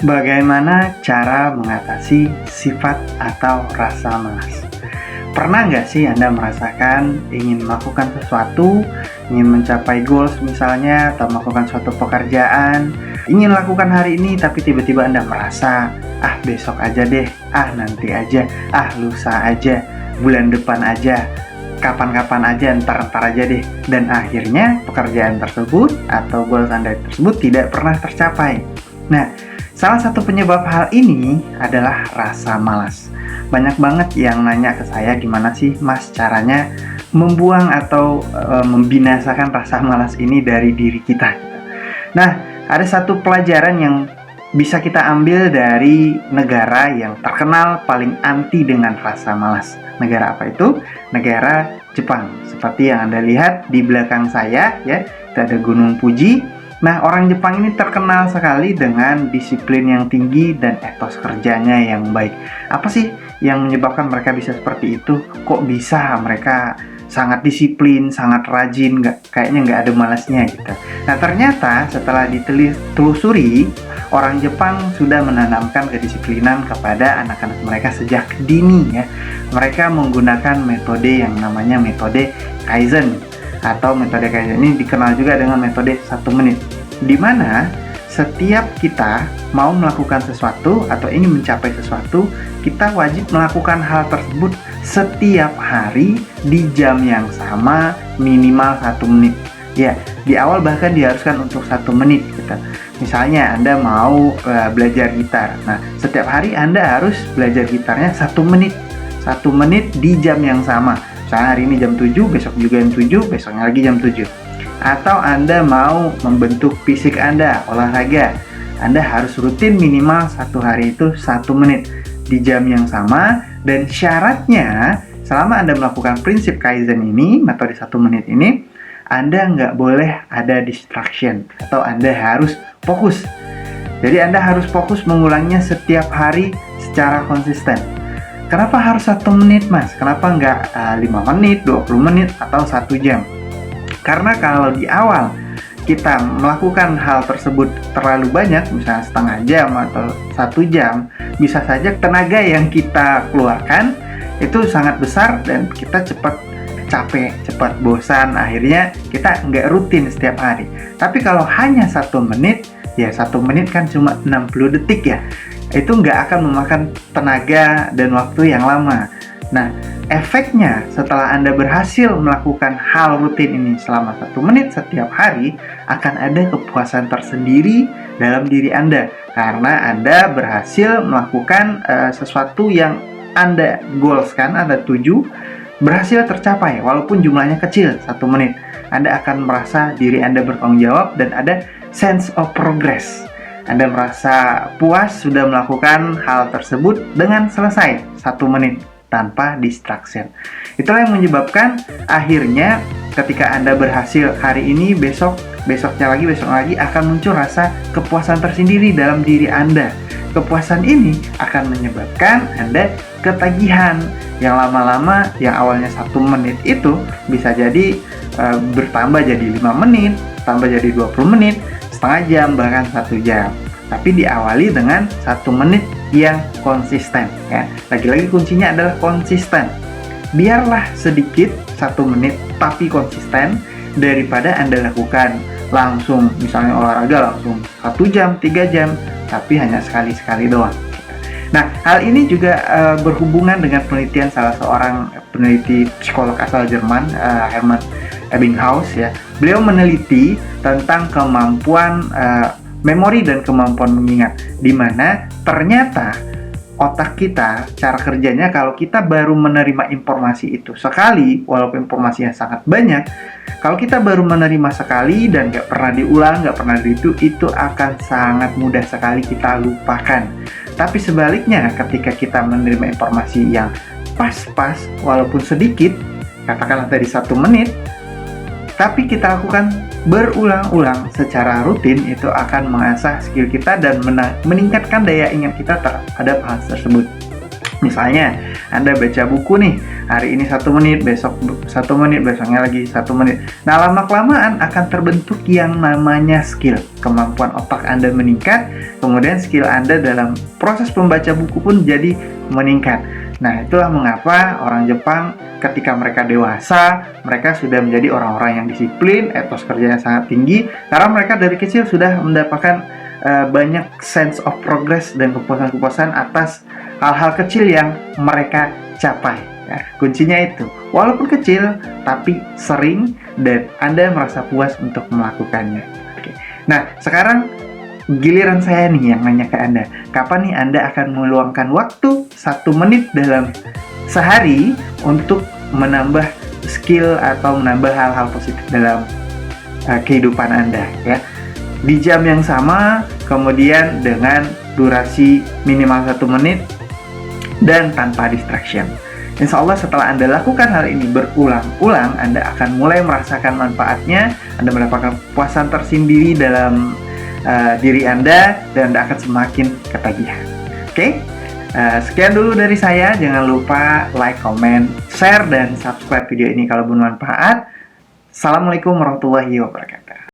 Bagaimana cara mengatasi sifat atau rasa malas? Pernah nggak sih Anda merasakan ingin melakukan sesuatu, ingin mencapai goals misalnya, atau melakukan suatu pekerjaan, ingin lakukan hari ini tapi tiba-tiba Anda merasa, besok aja deh, nanti aja, lusa aja, bulan depan aja, kapan-kapan aja, ntar aja deh. Dan akhirnya pekerjaan tersebut atau goals Anda tersebut tidak pernah tercapai. Nah, salah satu penyebab hal ini adalah rasa malas. Banyak banget yang nanya ke saya, gimana sih Mas caranya membuang atau membinasakan rasa malas ini dari diri kita. Nah, ada satu pelajaran yang bisa kita ambil dari negara yang terkenal paling anti dengan rasa malas. Negara apa itu? Negara Jepang. Seperti yang Anda lihat di belakang saya, ya, itu ada Gunung Fuji. Nah, orang Jepang ini terkenal sekali dengan disiplin yang tinggi dan etos kerjanya yang baik. Apa sih yang menyebabkan mereka bisa seperti itu? Kok bisa mereka sangat disiplin, sangat rajin, kayaknya nggak ada malasnya gitu. Nah, ternyata setelah ditelusuri, orang Jepang sudah menanamkan kedisiplinan kepada anak-anak mereka sejak dini ya. Mereka menggunakan metode yang namanya metode Kaizen. Atau metode Kaizen ini dikenal juga dengan metode 1 menit, di mana setiap kita mau melakukan sesuatu atau ingin mencapai sesuatu, kita wajib melakukan hal tersebut setiap hari di jam yang sama, minimal 1 menit. Ya, di awal bahkan diharuskan untuk 1 menit gitu. Misalnya Anda mau belajar gitar. Nah, setiap hari Anda harus belajar gitarnya 1 menit. 1 menit di jam yang sama. Misalnya hari ini jam 7, besok juga jam 7, besoknya lagi jam 7. Atau Anda mau membentuk fisik Anda, olahraga, Anda harus rutin minimal 1 hari itu 1 menit di jam yang sama. Dan syaratnya, selama Anda melakukan prinsip Kaizen ini, metode 1 menit ini, Anda nggak boleh ada distraction atau Anda harus fokus. Jadi Anda harus fokus mengulanginya setiap hari secara konsisten. Kenapa harus 1 menit Mas? Kenapa nggak 5 menit, 20 menit, atau 1 jam? Karena kalau di awal kita melakukan hal tersebut terlalu banyak, misalnya setengah jam atau 1 jam, bisa saja tenaga yang kita keluarkan itu sangat besar dan kita cepat capek, cepat bosan, akhirnya kita nggak rutin setiap hari. Tapi kalau hanya 1 menit, ya 1 menit kan cuma 60 detik ya, itu nggak akan memakan tenaga dan waktu yang lama. Nah, efeknya setelah Anda berhasil melakukan hal rutin ini selama 1 menit setiap hari, akan ada kepuasan tersendiri dalam diri Anda karena Anda berhasil melakukan sesuatu yang Anda goalskan, Anda tuju, berhasil tercapai walaupun jumlahnya kecil. 1 menit Anda akan merasa diri Anda bertanggung jawab dan ada sense of progress. Anda merasa puas sudah melakukan hal tersebut dengan selesai 1 menit tanpa distraction. Itulah yang menyebabkan akhirnya ketika Anda berhasil hari ini, besoknya lagi akan muncul rasa kepuasan tersendiri dalam diri Anda. Kepuasan ini akan menyebabkan Anda ketagihan yang lama-lama, yang awalnya 1 menit itu bisa jadi bertambah jadi 5 menit, tambah jadi 20 menit, setengah jam, bahkan 1 jam. Tapi diawali dengan 1 menit yang konsisten ya. Lagi-lagi kuncinya adalah konsisten. Biarlah sedikit 1 menit tapi konsisten daripada Anda lakukan langsung, misalnya olahraga langsung 1 jam, 3 jam, tapi hanya sekali-sekali doang. Nah, hal ini juga berhubungan dengan penelitian salah seorang peneliti psikolog asal Jerman, Hermann Ebbinghaus ya. Beliau meneliti tentang kemampuan memori dan kemampuan mengingat, di mana ternyata otak kita, cara kerjanya kalau kita baru menerima informasi itu sekali, walaupun informasinya sangat banyak, kalau kita baru menerima sekali dan nggak pernah diulang, nggak pernah itu akan sangat mudah sekali kita lupakan. Tapi sebaliknya, ketika kita menerima informasi yang pas-pas, walaupun sedikit, katakanlah tadi 1 menit, tapi kita lakukan berulang-ulang secara rutin, itu akan mengasah skill kita dan meningkatkan daya ingat kita terhadap hal tersebut. Misalnya, Anda baca buku nih, hari ini 1 menit, besok 1 menit, besoknya lagi 1 menit. Nah, lama-kelamaan akan terbentuk yang namanya skill. Kemampuan otak Anda meningkat, kemudian skill Anda dalam proses membaca buku pun jadi meningkat. Nah, itulah mengapa orang Jepang ketika mereka dewasa, mereka sudah menjadi orang-orang yang disiplin, etos kerjanya sangat tinggi, karena mereka dari kecil sudah mendapatkan banyak sense of progress dan kepuasan-kepuasan atas hal-hal kecil yang mereka capai. Ya, kuncinya itu, walaupun kecil, tapi sering dan Anda merasa puas untuk melakukannya. Oke. Nah, sekarang giliran saya nih yang nanya ke Anda. Kapan nih Anda akan meluangkan waktu 1 menit dalam sehari untuk menambah skill atau menambah hal-hal positif dalam kehidupan Anda, ya? Di jam yang sama, kemudian dengan durasi minimal 1 menit dan tanpa distraction. Insya Allah setelah Anda lakukan hal ini berulang-ulang, Anda akan mulai merasakan manfaatnya, Anda mendapatkan kepuasan tersendiri dalam diri Anda, dan Anda akan semakin ketagihan. Oke? Sekian dulu dari saya. Jangan lupa like, comment, share, dan subscribe video ini kalau bermanfaat. Assalamualaikum warahmatullahi wabarakatuh.